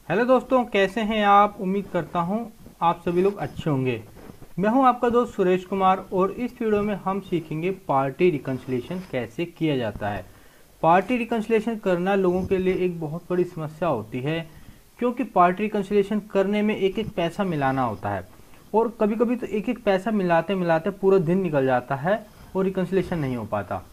Hello दोस्तों, कैसे हैं आप। उम्मीद करता हूं आप सभी लोग अच्छे होंगे। मैं हूं आपका दोस्त सुरेश कुमार और इस वीडियो में हम सीखेंगे पार्टी रिकन्सिलिएशन कैसे किया जाता है। पार्टी रिकन्सिलिएशन करना लोगों के लिए एक बहुत बड़ी समस्या होती है, क्योंकि पार्टी रिकन्सिलिएशन करने में एक एक पैसा मिलाना होता है और कभी कभी तो एक एक पैसा मिलाते मिलाते पूरा दिन निकल जाता है और रिकन्सिलिएशन नहीं हो पाता।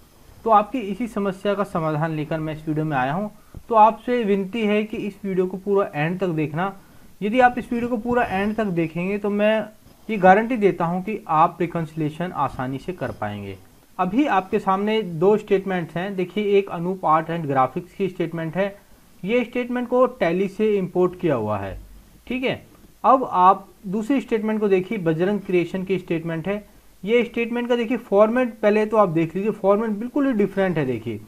तो आपकी इसी समस्या का समाधान लेकर मैं इस वीडियो में आया हूं। तो आपसे विनती है कि इस वीडियो को पूरा एंड तक देखना। यदि आप इस वीडियो को पूरा एंड तक देखेंगे तो मैं ये गारंटी देता हूं कि आप रिकन्सिलिएशन आसानी से कर पाएंगे। अभी आपके सामने दो स्टेटमेंट्स हैं। देखिए, एक अनूप आर्ट एंड ग्राफिक्स की स्टेटमेंट है। ये स्टेटमेंट को टैली से इंपोर्ट किया हुआ है, ठीक है। अब आप दूसरी स्टेटमेंट को देखिए, बजरंग क्रिएशन की स्टेटमेंट है। ये स्टेटमेंट का देखिए फॉर्मेट पहले तो आप देख लीजिए, फॉर्मेट बिल्कुल ही डिफरेंट है। देखिए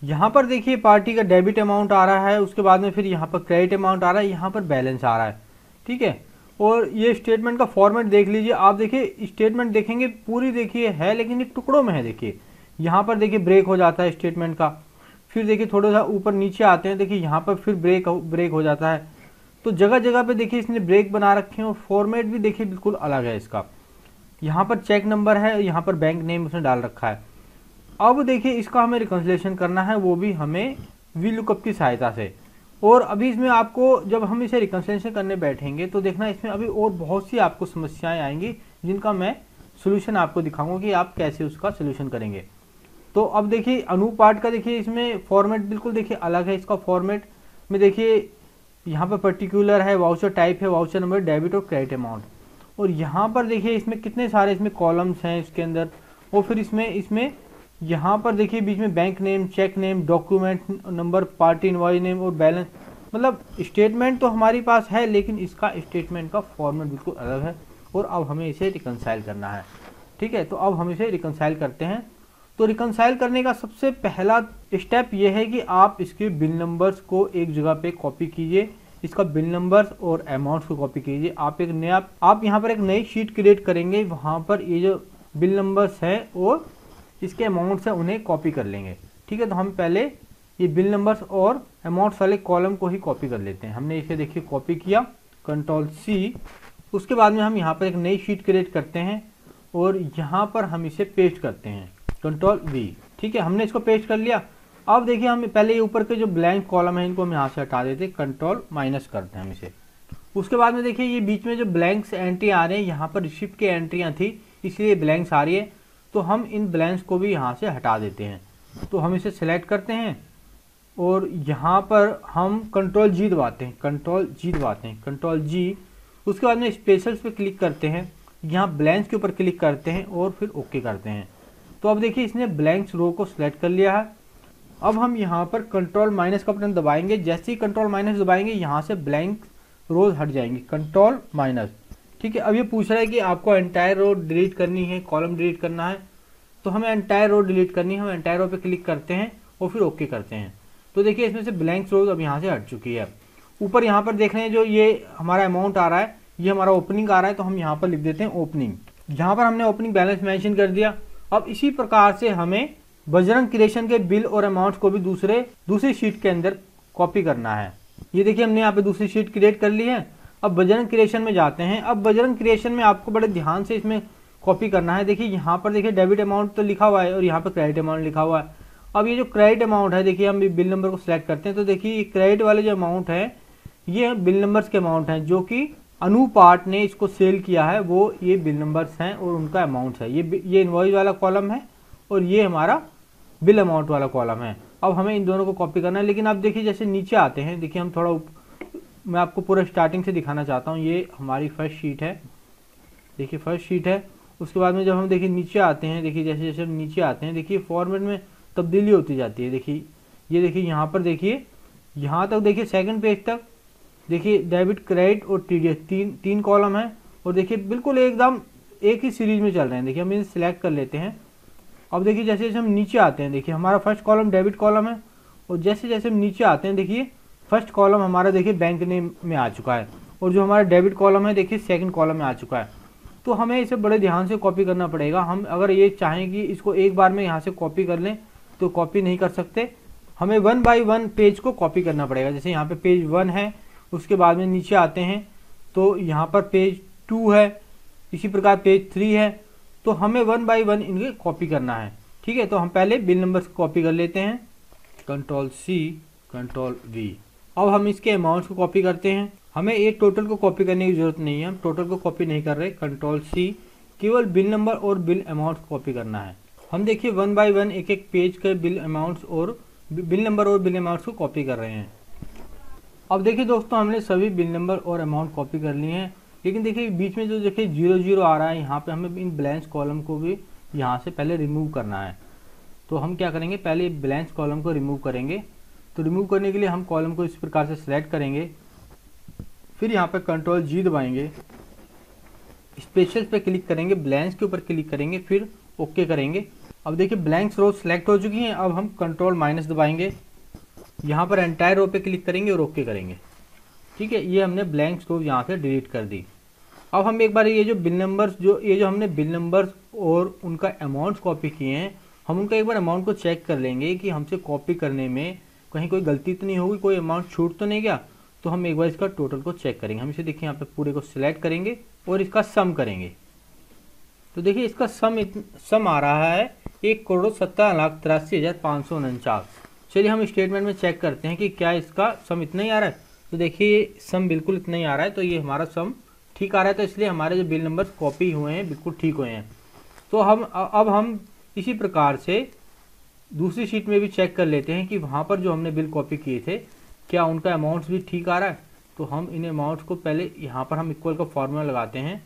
यहाँ पर देखिए पार्टी का डेबिट अमाउंट आ रहा है, उसके बाद में फिर यहाँ पर क्रेडिट अमाउंट आ रहा है, यहाँ पर बैलेंस आ रहा है, ठीक है। और ये स्टेटमेंट का फॉर्मेट देख लीजिए आप। देखिए स्टेटमेंट देखेंगे पूरी देखिए है, लेकिन ये टुकड़ों में है। देखिए यहाँ पर देखिए ब्रेक हो जाता है स्टेटमेंट का, फिर देखिए थोड़ा सा ऊपर नीचे आते हैं, देखिए यहाँ पर फिर ब्रेक हो जाता है। तो जगह जगह पे देखिए इसने ब्रेक बना रखे हैं और फॉर्मेट भी देखिए बिल्कुल अलग है इसका। यहाँ पर चेक नंबर है, यहाँ पर बैंक नेम उसने डाल रखा है। अब देखिए इसका हमें रिकन्सिलिएशन करना है, वो भी हमें वी लुकअप की सहायता से। और अभी इसमें आपको जब हम इसे रिकन्सिलिएशन करने बैठेंगे तो देखना इसमें अभी और बहुत सी आपको समस्याएं आएंगी, जिनका मैं सोल्यूशन आपको दिखाऊंगा कि आप कैसे उसका सोल्यूशन करेंगे। तो अब देखिए अनूप पार्ट का देखिए इसमें फॉर्मेट बिल्कुल देखिए अलग है। इसका फॉर्मेट में देखिए यहाँ पर पर्टिकुलर है, वाउचर टाइप है, वाउचर नंबर, डेबिट और क्रेडिट अमाउंट। और यहाँ पर देखिए इसमें कितने सारे इसमें कॉलम्स हैं इसके अंदर। और फिर इसमें यहाँ पर देखिए बीच में bank name, cheque name, document number, party invoice name और बैलेंस। मतलब स्टेटमेंट तो हमारे पास है, लेकिन इसका स्टेटमेंट का फॉर्मेट बिल्कुल अलग है। और अब हमें इसे रिकन्साइल करना है, ठीक है। तो अब हम इसे रिकन्साइल करते हैं। तो रिकन्साइल करने का सबसे पहला स्टेप यह है कि आप इसके बिल नंबर्स को एक जगह पे कॉपी कीजिए। इसका बिल नंबर्स और अमाउंट्स को कॉपी कीजिए। आप यहाँ पर एक नई शीट क्रिएट करेंगे, वहाँ पर ये जो बिल नंबर्स हैं और इसके अमाउंट्स हैं उन्हें कॉपी कर लेंगे, ठीक है। तो हम पहले ये बिल नंबर्स और अमाउंट्स वाले कॉलम को ही कॉपी कर लेते हैं। हमने इसे देखिए कॉपी किया, कंट्रोल सी। उसके बाद में हम यहाँ पर एक नई शीट क्रिएट करते हैं और यहाँ पर हम इसे पेस्ट करते हैं, कंट्रोल वी, ठीक है। हमने इसको पेस्ट कर लिया। अब देखिए हम पहले ये ऊपर के जो ब्लैंक कॉलम है इनको हम यहाँ से हटा देते हैं, कंट्रोल माइनस करते हैं हम इसे। उसके बाद में देखिए ये बीच में जो ब्लैंक्स एंट्री आ रहे हैं, यहाँ पर रिसिप्ट की एंट्रियाँ थी इसलिए ब्लैंक्स आ रही है। तो हम इन ब्लैंक्स को भी यहाँ से हटा देते हैं। तो हम इसे सेलेक्ट करते हैं और यहाँ पर हम कंट्रोल जी दबाते हैं, कंट्रोल जी। उसके बाद में स्पेशल्स पे क्लिक करते हैं, यहाँ ब्लैंक्स के ऊपर क्लिक करते हैं और फिर ओके करते हैं। तो अब देखिए इसने ब्लैंक्स रो को सिलेक्ट कर लिया है। अब हम यहाँ पर कंट्रोल माइनस का बटन दबाएंगे। जैसे ही कंट्रोल माइनस दबाएंगे यहाँ से ब्लैंक रोज हट जाएंगी, कंट्रोल माइनस, ठीक है। अब ये पूछ रहा है कि आपको एंटायर रो डिलीट करनी है, कॉलम डिलीट करना है। तो हमें एंटायर रो डिलीट करनी है। हम एंटायर रो पे क्लिक करते हैं और फिर ओके करते हैं। तो देखिए इसमें से ब्लैंक रोज अब यहाँ से हट चुकी है। ऊपर यहाँ पर देख रहे हैं जो ये हमारा अमाउंट आ रहा है, ये हमारा ओपनिंग आ रहा है। तो हम यहाँ पर लिख देते हैं ओपनिंग। यहाँ पर हमने ओपनिंग बैलेंस मेंशन कर दिया। अब इसी प्रकार से हमें बजरंग क्रिएशन के बिल और अमाउंट्स को भी दूसरी शीट के अंदर कॉपी करना है। ये देखिए हमने यहाँ पे दूसरी शीट क्रिएट कर ली है। अब बजरंग क्रिएशन में जाते हैं। अब बजरंग क्रिएशन में आपको बड़े ध्यान से इसमें कॉपी करना है। देखिए यहाँ पर देखिए डेबिट अमाउंट तो लिखा हुआ है और यहाँ पर क्रेडिट अमाउंट लिखा हुआ है। अब ये जो क्रेडिट अमाउंट है, देखिए हम बिल नंबर को सिलेक्ट करते हैं। तो देखिए क्रेडिट वाले जो अमाउंट है ये बिल नंबर्स के अमाउंट हैं, जो कि अनूप आर्ट ने इसको सेल किया है, वो ये बिल नंबर्स हैं और उनका अमाउंट है। ये इनवॉइस वाला कॉलम है और ये हमारा बिल अमाउंट वाला कॉलम है। अब हमें इन दोनों को कॉपी करना है। लेकिन आप देखिए जैसे नीचे आते हैं, देखिए हम थोड़ा मैं आपको पूरा स्टार्टिंग से दिखाना चाहता हूँ। ये हमारी फर्स्ट शीट है, देखिए फर्स्ट शीट है। उसके बाद में जब हम देखिए नीचे आते हैं, देखिए जैसे जैसे हम नीचे आते हैं देखिए फॉर्मेट में तब्दीली होती जाती है। देखिए ये देखिए यहाँ पर देखिए यहाँ तक देखिए सेकंड पेज तक देखिए डेबिट, क्रेडिट और टीडीएस तीन कॉलम है। और देखिए बिल्कुल एकदम एक ही सीरीज में चल रहे हैं। देखिए हम इसे सिलेक्ट कर लेते हैं। अब देखिए जैसे जैसे हम नीचे आते हैं, देखिए हमारा फर्स्ट कॉलम डेबिट कॉलम है और जैसे जैसे हम नीचे आते हैं देखिए फर्स्ट कॉलम हमारा देखिए बैंक नेम में आ चुका है और जो हमारा डेबिट कॉलम है देखिए सेकंड कॉलम में आ चुका है। तो हमें इसे बड़े ध्यान से कॉपी करना पड़ेगा। हम अगर ये चाहें कि इसको एक बार में यहाँ से कॉपी कर लें तो कॉपी नहीं कर सकते। हमें 1 बाय 1 पेज को कॉपी करना पड़ेगा। जैसे यहाँ पे पेज 1 है उसके बाद में नीचे आते हैं तो यहाँ पर पेज 2 है, इसी प्रकार पेज 3 है। तो हमें 1 बाय 1 इनके कॉपी करना है। ठीक है, तो हम पहले बिल नंबर्स कॉपी कर लेते हैं, कंट्रोल C कंट्रोल V। अब हम इसके अमाउंट्स को कॉपी करते हैं। हमें एक टोटल को कॉपी करने की जरूरत नहीं है, हम टोटल को कॉपी नहीं कर रहे, कंट्रोल C, केवल बिल नंबर और बिल अमाउंट कॉपी करना है। हम देखिए 1 बाय 1 एक एक पेज के बिल अमाउंट्स और बिल नंबर और बिल अमाउंट्स को कॉपी कर रहे हैं। अब देखिए दोस्तों, हमने सभी बिल नंबर और अमाउंट कॉपी कर लिए हैं, लेकिन देखिए बीच में जो देखिए 00 आ रहा है, यहाँ पे हमें इन ब्लैंक्स कॉलम को भी यहाँ से पहले रिमूव करना है। तो हम क्या करेंगे, पहले ब्लैंक्स कॉलम को रिमूव करेंगे। तो रिमूव करने के लिए हम कॉलम को इस प्रकार से सिलेक्ट करेंगे, फिर यहाँ पे कंट्रोल G दबाएंगे, स्पेशल पे क्लिक करेंगे, ब्लैंक्स के ऊपर क्लिक करेंगे, फिर ओके करेंगे। अब देखिए ब्लैंक्स रो सिलेक्ट हो चुकी हैं। अब हम कंट्रोल माइनस दबाएंगे, यहाँ पर एंटायर रो पे क्लिक करेंगे और ओके करेंगे। ठीक है, ये हमने ब्लैंक्स रो यहाँ से डिलीट कर दी। अब हम एक बार ये जो बिल नंबर्स ये जो हमने बिल नंबर्स और उनका अमाउंट्स कॉपी किए हैं, हम उनका एक बार अमाउंट को चेक कर लेंगे कि हमसे कॉपी करने में कहीं कोई गलती तो नहीं होगी, कोई अमाउंट छूट तो नहीं गया। तो हम एक बार इसका टोटल को चेक करेंगे। हम इसे देखिए यहाँ पे पूरे को सिलेक्ट करेंगे और इसका सम करेंगे। तो देखिए इसका सम आ रहा है 1,17,83,549। चलिए हम स्टेटमेंट में चेक करते हैं कि क्या इसका सम इतना ही आ रहा है। तो देखिए सम बिल्कुल इतना ही आ रहा है, तो ये हमारा सम ठीक आ रहा है। तो इसलिए हमारे जो बिल नंबर कॉपी हुए हैं बिल्कुल ठीक हुए हैं। तो अब हम इसी प्रकार से दूसरी शीट में भी चेक कर लेते हैं कि वहाँ पर जो हमने बिल कॉपी किए थे क्या उनका अमाउंट्स भी ठीक आ रहा है। तो हम इन अमाउंट्स को पहले यहाँ पर हम इक्वल का फॉर्मूला लगाते हैं,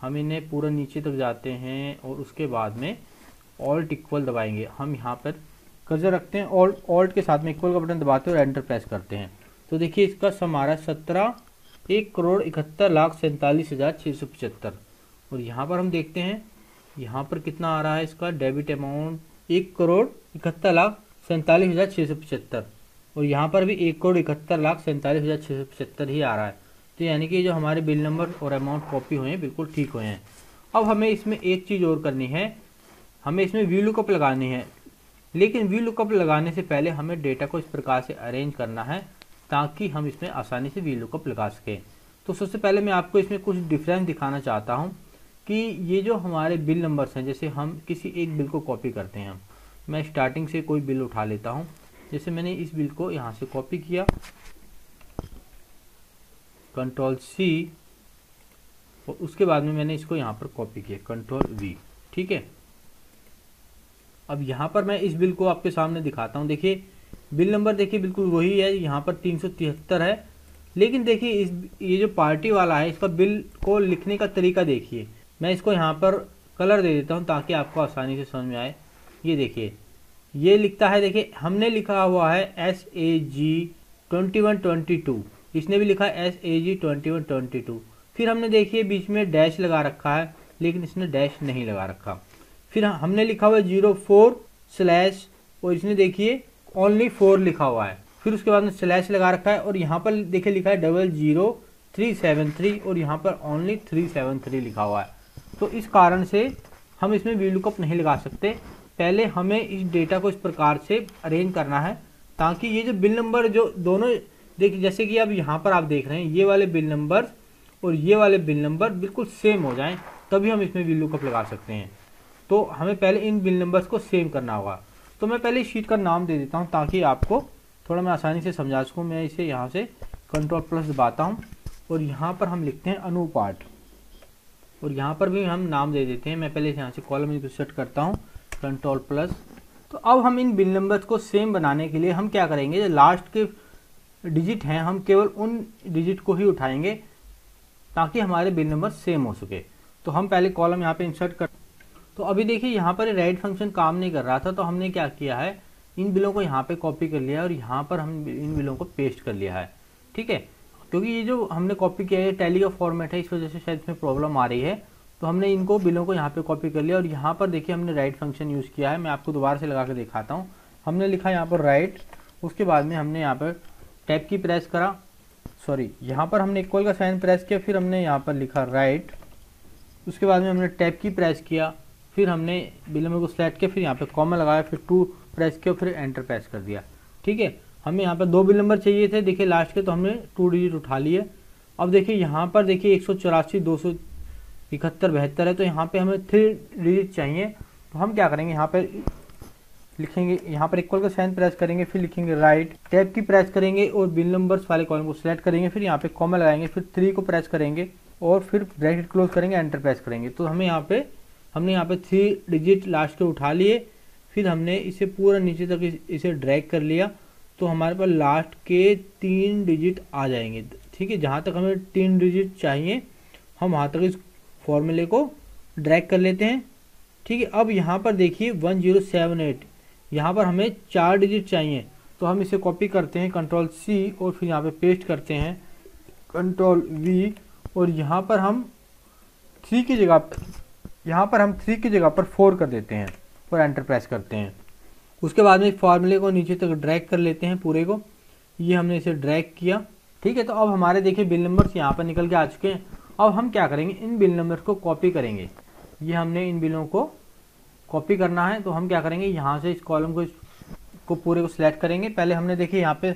हम इन्हें पूरा नीचे तक जाते हैं और उसके बाद में ऑल्ट इक्वल दबाएंगे। हम यहाँ पर कर्सर रखते हैं, ऑल्ट के साथ में इक्वल का बटन दबाते हैं और एंटर प्रेस करते हैं। तो देखिए इसका सम आ रहा है 1,71,47,46,675। और यहाँ पर हम देखते हैं यहाँ पर कितना आ रहा है इसका डेबिट अमाउंट 1,71,47,675 और यहाँ पर भी 1,71,47,675 ही आ रहा है। तो यानी कि जो हमारे बिल नंबर और अमाउंट कॉपी हुए हैं बिल्कुल ठीक हुए हैं। अब हमें इसमें एक चीज़ और करनी है, हमें इसमें वी लुकअप लगानी है। लेकिन वी लुकअप लगाने से पहले हमें डेटा को इस प्रकार से अरेंज करना है ताकि हम इसमें आसानी से वी लुकअप लगा सकें। तो सबसे पहले मैं आपको इसमें कुछ डिफरेंस दिखाना चाहता हूँ कि ये जो हमारे बिल नंबर्स हैं, जैसे हम किसी एक बिल को कॉपी करते हैं, मैं स्टार्टिंग से कोई बिल उठा लेता हूँ। जैसे मैंने इस बिल को यहाँ से कॉपी किया, कंट्रोल C, और उसके बाद में मैंने इसको यहाँ पर कॉपी किया, कंट्रोल V। ठीक है, अब यहाँ पर मैं इस बिल को आपके सामने दिखाता हूँ। देखिए बिल नंबर देखिए बिल्कुल वही है, यहाँ पर 373 है। लेकिन देखिए ये जो पार्टी वाला है, इसका बिल को लिखने का तरीका देखिए। मैं इसको यहाँ पर कलर दे देता हूँ ताकि आपको आसानी से समझ में आए। ये देखिए ये लिखता है, देखिए हमने लिखा हुआ है SAG 2122, इसने भी लिखा है SAG 2122। फिर हमने देखिए बीच में डैश लगा रखा है, लेकिन इसने डैश नहीं लगा रखा। फिर हमने लिखा हुआ है 04/ और इसने देखिए ओनली 4 लिखा हुआ है। फिर उसके बाद में स्लैश लगा रखा है और यहाँ पर देखिए लिखा है 00373 और यहाँ पर ओनली 373 लिखा हुआ है। तो इस कारण से हम इसमें वी लुकअप नहीं लगा सकते। पहले हमें इस डेटा को इस प्रकार से अरेंज करना है ताकि ये जो बिल नंबर जो दोनों देखिए, जैसे कि अब यहाँ पर आप देख रहे हैं ये वाले बिल नंबर और ये वाले बिल नंबर बिल्कुल सेम हो जाएं, तभी हम इसमें वी लुकअप लगा सकते हैं। तो हमें पहले इन बिल नंबर्स को सेम करना होगा। तो मैं पहले इस शीट का नाम दे देता हूं ताकि आपको थोड़ा मैं आसानी से समझा सकूं। मैं इसे यहाँ से कंट्रोल+ दबाता हूं और यहाँ पर हम लिखते हैं अनुपाठ, और यहाँ पर भी हम नाम दे देते हैं। मैं पहले यहाँ से कॉलम इंसर्ट करता हूँ, कंट्रोल+। तो अब हम इन बिल नंबर्स को सेम बनाने के लिए हम क्या करेंगे, जो लास्ट के डिजिट हैं हम केवल उन डिजिट को ही उठाएंगे ताकि हमारे बिल नंबर सेम हो सके। तो हम पहले कॉलम यहाँ पे इंसर्ट कर, तो अभी देखिए यहाँ पर राइट फंक्शन काम नहीं कर रहा था, तो हमने क्या किया है, इन बिलों को यहाँ पे कॉपी कर लिया और यहाँ पर हम इन बिलों को पेस्ट कर लिया है। ठीक है, क्योंकि ये जो हमने कॉपी किया है टैली का फॉर्मेट है, इस वजह से शायद इसमें प्रॉब्लम आ रही है। तो हमने इनको बिलों को यहाँ पे कॉपी कर लिया और यहाँ पर देखिए हमने राइट फंक्शन यूज़ किया है। मैं आपको दोबारा से लगा के दिखाता हूँ। हमने लिखा यहाँ पर राइट, उसके बाद में हमने यहाँ पर टैब की प्रेस करा, सॉरी यहाँ पर हमने इक्वल का साइन प्रेस किया, फिर हमने यहाँ पर लिखा राइट, उसके बाद में हमने टैब की प्रेस किया, फिर हमने बिल नंबर को सिलेक्ट किया, फिर यहाँ पे कॉमा लगाया, फिर 2 प्रेस किया, फिर एंटर प्रेस कर दिया। ठीक है, हमें यहाँ पर 2 बिल नंबर चाहिए थे देखिए लास्ट के, तो हमने 2 डिजिट उठा लिए। अब देखिए यहाँ पर देखिए 184 271 72 है, तो यहाँ पे हमें 3 डिजिट चाहिए। तो हम क्या करेंगे, यहाँ पर लिखेंगे, यहाँ पर इक्वल का साइन प्रेस करेंगे, फिर लिखेंगे राइट, टैब की प्रेस करेंगे और बिल नंबर्स वाले कॉलम को सिलेक्ट करेंगे, फिर यहाँ पे कॉमा लगाएंगे, फिर 3 को प्रेस करेंगे और फिर ब्रैकेट क्लोज करेंगे, एंटर प्रेस करेंगे। तो हमने यहाँ पे 3 डिजिट लास्ट के उठा लिए, फिर हमने इसे पूरा नीचे तक इसे ड्रैग कर लिया, तो हमारे पास लास्ट के 3 डिजिट आ जाएंगे। ठीक है, जहाँ तक हमें 3 डिजिट चाहिए हम वहाँ तक इस फॉर्मूले को ड्रैग कर लेते हैं। ठीक है, अब यहाँ पर देखिए 1078, यहाँ पर हमें 4 डिजिट चाहिए, तो हम इसे कॉपी करते हैं Ctrl+C और फिर यहाँ पे पेस्ट करते हैं Ctrl+V, और यहाँ पर हम 3 की जगह पर 4 कर देते हैं और एंटर प्रेस करते हैं। उसके बाद में फॉर्मूले को नीचे तक ड्रैग कर लेते हैं पूरे को, ये हमने इसे ड्रैग किया। ठीक है, तो अब हमारे देखिए बिल नंबर्स यहाँ पर निकल के आ चुके हैं। अब हम क्या करेंगे, इन बिल नंबर्स को कॉपी करेंगे। ये हमने इन बिलों को कॉपी करना है, तो हम क्या करेंगे, यहाँ से इस कॉलम को पूरे को सिलेक्ट करेंगे। पहले हमने देखिए यहाँ पे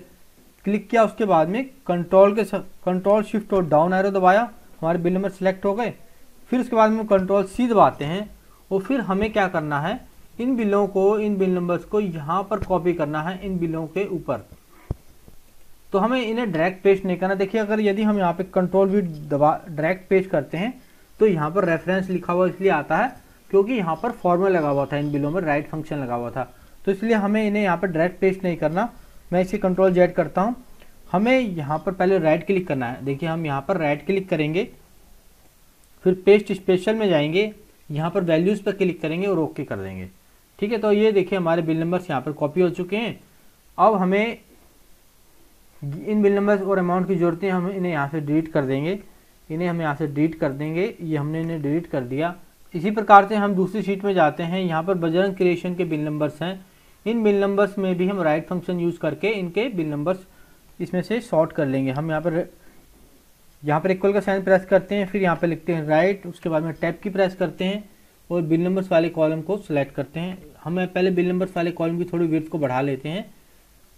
क्लिक किया, उसके बाद में कंट्रोल शिफ्ट और डाउन एरो दबाया, हमारे बिल नंबर सिलेक्ट हो गए। फिर उसके बाद में Ctrl+C दबाते हैं और फिर हमें क्या करना है, इन बिल नंबर्स को यहाँ पर कॉपी करना है इन बिलों के ऊपर। तो हमें इन्हें डायरेक्ट पेस्ट नहीं करना। देखिए अगर यदि हम यहाँ पे Ctrl+V दबा डायरेक्ट पेस्ट करते हैं तो यहाँ पर रेफरेंस लिखा हुआ इसलिए आता है क्योंकि यहाँ पर फॉर्मूला लगा हुआ था, इन बिलों में राइट फंक्शन लगा हुआ था, तो इसलिए हमें इन्हें यहाँ पर डायरेक्ट पेस्ट नहीं करना। मैं इसे Ctrl+Z करता हूँ। हमें यहाँ पर पहले राइट क्लिक करना है। देखिए हम यहाँ पर राइट क्लिक करेंगे, फिर पेस्ट स्पेशल में जाएंगे, यहाँ पर वैल्यूज़ पर क्लिक करेंगे और ओके कर देंगे। ठीक है, तो ये देखिए हमारे बिल नंबर्स यहाँ पर कॉपी हो चुके हैं। अब हमें इन बिल नंबर्स और अमाउंट की जरूरत है, हम इन्हें यहाँ से डिलीट कर देंगे। ये हमने इन्हें डिलीट कर दिया। इसी प्रकार से हम दूसरी शीट में जाते हैं। यहाँ पर बजरंग क्रिएशन के बिल नंबर्स हैं। इन बिल नंबर्स में भी हम राइट फंक्शन यूज़ करके इनके बिल नंबर्स इसमें से सॉर्ट कर लेंगे। हम यहाँ पर इक्वल का साइन प्रेस करते हैं, फिर यहाँ पर लिखते हैं राइट, उसके बाद में टैब की प्रेस करते हैं और बिल नंबर्स वाले कॉलम को सिलेक्ट करते हैं। हमें पहले बिल नंबर्स वाले कॉलम की थोड़ी विड्थ को बढ़ा लेते हैं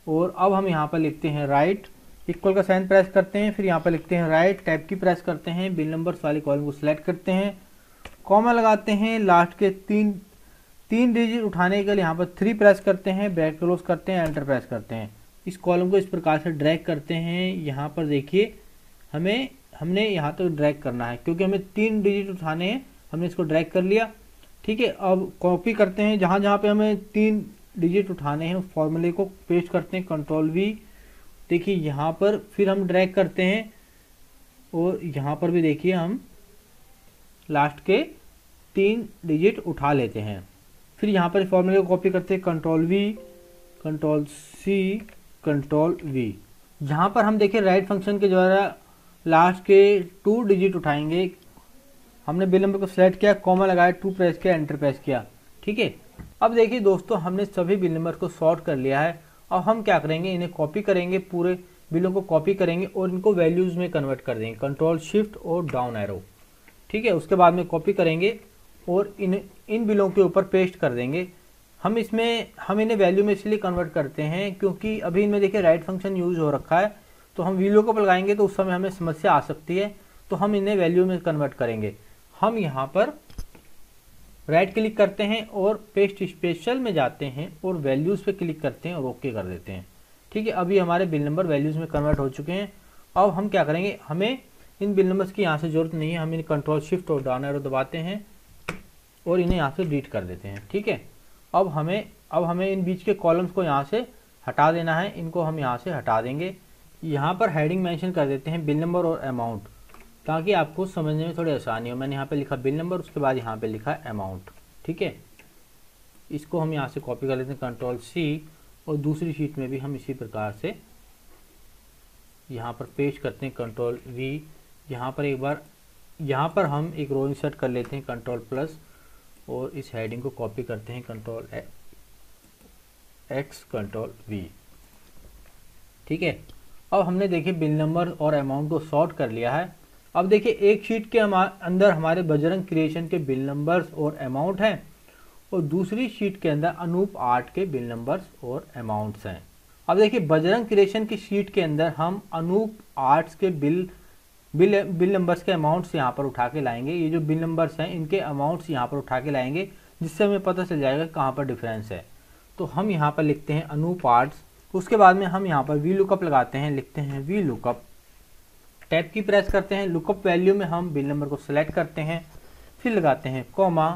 और अब हम यहाँ पर लिखते हैं राइट, इक्वल का साइन प्रेस करते हैं, फिर यहाँ पर लिखते हैं राइट, टैब की प्रेस करते हैं, बिल नंबर्स वाले कॉलम को सिलेक्ट करते हैं, कॉमा लगाते हैं, लास्ट के तीन डिजिट उठाने के लिए यहाँ पर 3 प्रेस करते हैं, ब्रैकेट क्लोज करते हैं, एंटर प्रेस करते हैं। इस कॉलम को इस प्रकार से ड्रैग करते हैं। यहाँ पर देखिए हमने यहाँ तक ड्रैग करना है क्योंकि हमें 3 डिजिट उठाने हैं, हमने इसको ड्रैग कर लिया। ठीक है, अब कॉपी करते हैं, जहाँ जहाँ पे हमें 3 डिजिट उठाने हैं फॉर्मूले को पेस्ट करते हैं Ctrl+V। देखिए यहाँ पर फिर हम ड्रैग करते हैं और यहाँ पर भी देखिए हम लास्ट के 3 डिजिट उठा लेते हैं। फिर यहाँ पर फॉर्मूले को कॉपी करते हैं Ctrl+V, Ctrl+C, Ctrl+V। जहाँ पर हम देखिए राइट फंक्शन के द्वारा लास्ट के 2 डिजिट उठाएंगे। हमने बिल नंबर को सिलेक्ट किया, कॉमा लगाया, 2 प्रेस किया, एंटर प्रेस किया। ठीक है, अब देखिए दोस्तों हमने सभी बिल नंबर को सॉर्ट कर लिया है। अब हम क्या करेंगे, इन्हें कॉपी करेंगे, पूरे बिलों को कॉपी करेंगे और इनको वैल्यूज़ में कन्वर्ट कर देंगे, Ctrl शिफ्ट और डाउन एरो। ठीक है, उसके बाद में कॉपी करेंगे और इन बिलों के ऊपर पेस्ट कर देंगे। हम इन्हें वैल्यू में इसलिए कन्वर्ट करते हैं क्योंकि अभी इनमें देखिए राइट फंक्शन यूज हो रखा है, तो हम वीलो को लगाएंगे तो उस समय हमें समस्या आ सकती है, तो हम इन्हें वैल्यू में कन्वर्ट करेंगे। हम यहाँ पर राइट क्लिक करते हैं और पेस्ट स्पेशल में जाते हैं और वैल्यूज़ पे क्लिक करते हैं और ओके कर देते हैं। ठीक है, अभी हमारे बिल नंबर वैल्यूज़ में कन्वर्ट हो चुके हैं। अब हम क्या करेंगे, हमें इन बिल नंबर्स की यहाँ से ज़रूरत नहीं है, हम इन्हें Ctrl शिफ्ट और डाउन एरो दबाते हैं और इन्हें यहाँ से डिलीट कर देते हैं। ठीक है, अब हमें इन बीच के कॉलम्स को यहाँ से हटा देना है, इनको हम यहाँ से हटा देंगे। यहाँ पर हेडिंग मेंशन कर देते हैं बिल नंबर और अमाउंट, ताकि आपको समझने में थोड़ी आसानी हो। मैंने यहाँ पे लिखा बिल नंबर, उसके बाद यहाँ पे लिखा अमाउंट। ठीक है, इसको हम यहाँ से कॉपी कर लेते हैं Ctrl+C और दूसरी शीट में भी हम इसी प्रकार से यहाँ पर पेस्ट करते हैं Ctrl+V। यहाँ पर हम एक रो इंसर्ट कर लेते हैं Ctrl+ और इस हेडिंग को कॉपी करते हैं Ctrl+X Ctrl+V। ठीक है, अब हमने देखिए बिल नंबर और अमाउंट को सॉर्ट कर लिया है। अब देखिए एक शीट के अंदर हमारे बजरंग क्रिएशन के बिल नंबर्स और अमाउंट हैं और दूसरी शीट के अंदर अनूप आर्ट के बिल नंबर्स और अमाउंट्स हैं। अब देखिए बजरंग क्रिएशन की शीट के अंदर हम अनूप आर्ट्स के बिल नंबर्स के अमाउंट्स यहाँ पर उठा के लाएंगे। ये जो बिल नंबर्स हैं इनके अमाउंट्स यहाँ पर उठा के लाएंगे, जिससे हमें पता चल जाएगा कहाँ पर डिफरेंस है। तो हम यहाँ पर लिखते हैं अनूप आर्ट्स, उसके बाद में हम यहाँ पर वी लुकअप लगाते हैं, लिखते हैं वी लुकअप, टैब की प्रेस करते हैं, लुकअप वैल्यू में हम बिल नंबर को सिलेक्ट करते हैं, फिर लगाते हैं कॉमा।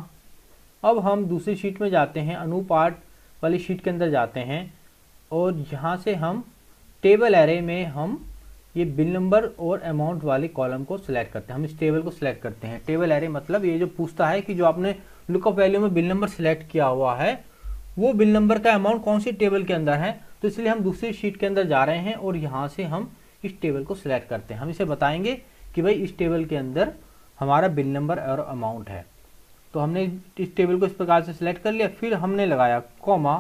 अब हम दूसरी शीट में जाते हैं, अनूप आर्ट वाली शीट के अंदर जाते हैं और यहाँ से हम टेबल एरे में हम ये बिल नंबर और अमाउंट वाले कॉलम को सिलेक्ट करते हैं। हम इस टेबल को सिलेक्ट करते हैं। टेबल एरे मतलब ये जो पूछता है कि जो आपने लुकअप वैल्यू में बिल नंबर सिलेक्ट किया हुआ है वो बिल नंबर का अमाउंट कौन सी टेबल के अंदर है, तो इसलिए हम दूसरी शीट के अंदर जा रहे हैं और यहाँ से हम इस टेबल को सिलेक्ट करते हैं। हम इसे बताएंगे कि भाई इस टेबल के अंदर हमारा बिल नंबर और अमाउंट है। तो हमने इस टेबल को इस प्रकार से सिलेक्ट कर लिया, फिर हमने लगाया कॉमा।